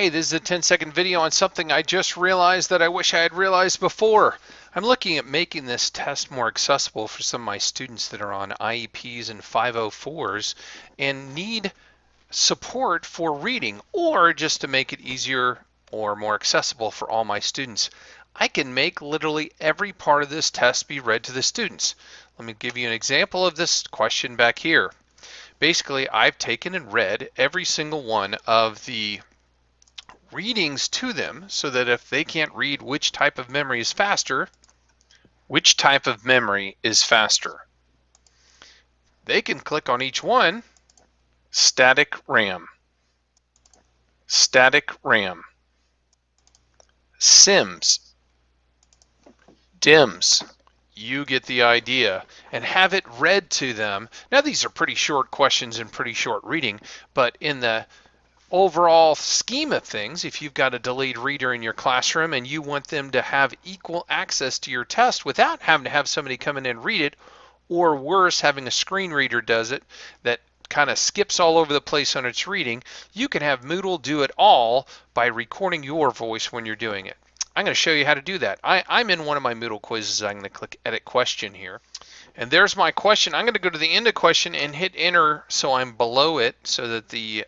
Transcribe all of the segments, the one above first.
Hey, this is a 10-second video on something I just realized that I wish I had realized before. I'm looking at making this test more accessible for some of my students that are on IEPs and 504s and need support for reading, or just to make it easier or more accessible for all my students. I can make literally every part of this test be read to the students. Let me give you an example of this question back here. Basically, I've taken and read every single one of the readings to them so that if they can't read which type of memory is faster, they can click on each one, static RAM, SIMS, DIMS. You get the idea, and have it read to them. Now these are pretty short questions and pretty short reading, but in the overall scheme of things, if you've got a delayed reader in your classroom and you want them to have equal access to your test without having to have somebody come in and read it, or worse, having a screen reader does it that kind of skips all over the place on its reading, you can have Moodle do it all by recording your voice when you're doing it. I'm going to show you how to do that. I'm in one of my Moodle quizzes. I'm going to click Edit Question here. And there's my question. I'm going to go to the end of question and hit Enter so I'm below it so that the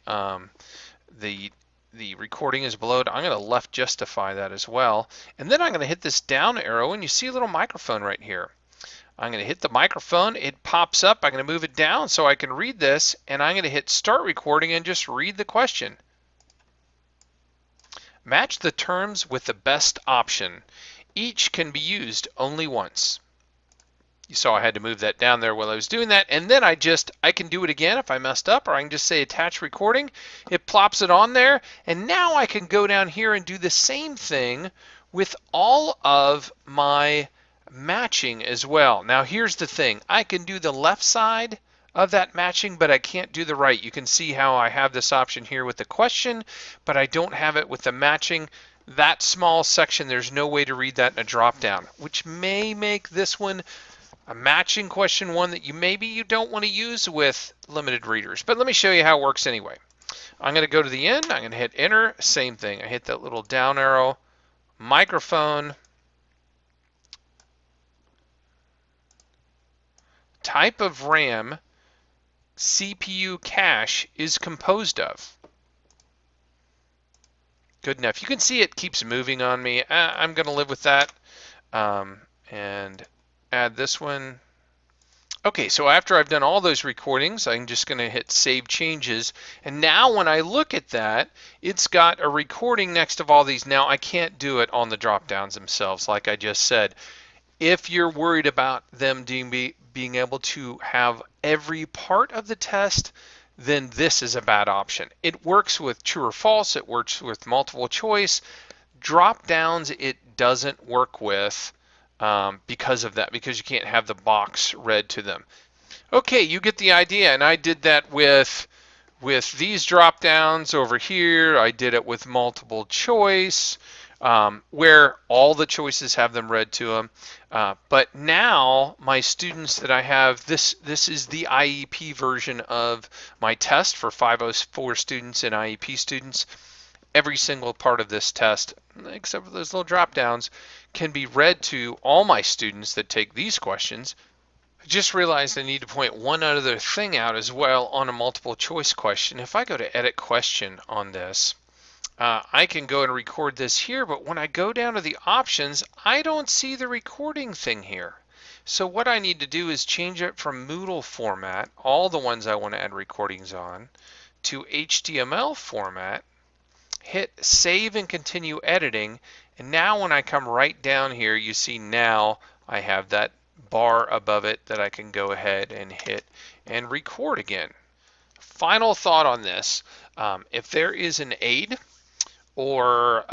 recording is below it. I'm going to left justify that as well. And then I'm going to hit this down arrow, and you see a little microphone right here. I'm going to hit the microphone. It pops up. I'm going to move it down so I can read this, and I'm going to hit start recording and just read the question. Match the terms with the best option. Each can be used only once. You saw I had to move that down there while I was doing that, and then I can do it again if I messed up, or I can just say attach recording. It plops it on there, and now I can go down here and do the same thing with all of my matching as well. Now here's the thing, I can do the left side of that matching, but I can't do the right. You can see how I have this option here with the question, but I don't have it with the matching. That small section, there's no way to read that in a drop down, which may make this one a matching question one that maybe you don't want to use with limited readers. But let me show you how it works anyway. I'm going to go to the end. I'm going to hit enter. Same thing. I hit that little down arrow, microphone, type of RAM CPU cache is composed of. Good enough. You can see it keeps moving on me. I'm going to live with that. And add this one. Okay, so after I've done all those recordings, I'm just going to hit Save Changes. And now when I look at that, it's got a recording next to all these. Now I can't do it on the drop downs themselves, like I just said. If you're worried about them being able to have every part of the test, then this is a bad option. It works with true or false. It works with multiple choice. Drop downs it doesn't work with because of that, because you can't have the box read to them. Okay, you get the idea, and I did that with these drop downs over here. I did it with multiple choice, where all the choices have them read to them. But now my students that I have, this is the IEP version of my test for 504 students and IEP students. Every single part of this test, except for those little drop downs, can be read to all my students that take these questions. I just realized I need to point one other thing out as well on a multiple choice question. If I go to edit question on this, I can go and record this here, but when I go down to the options, I don't see the recording thing here. So what I need to do is change it from Moodle format, all the ones I want to add recordings on, to HTML format, hit save and continue editing, and now when I come right down here, you see now I have that bar above it that I can go ahead and hit and record again. Final thought on this, if there is an aide or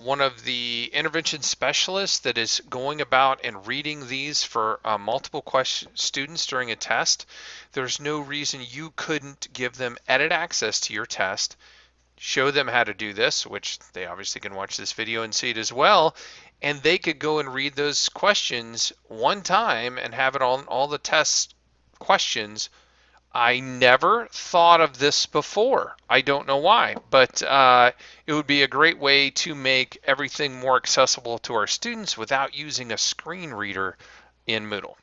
one of the intervention specialists that is going about and reading these for multiple students during a test, there's no reason you couldn't give them edit access to your test, show them how to do this, which they obviously can watch this video and see it as well, and they could go and read those questions one time and have it on all the test questions I never thought of this before. I don't know why, but it would be a great way to make everything more accessible to our students without using a screen reader in Moodle.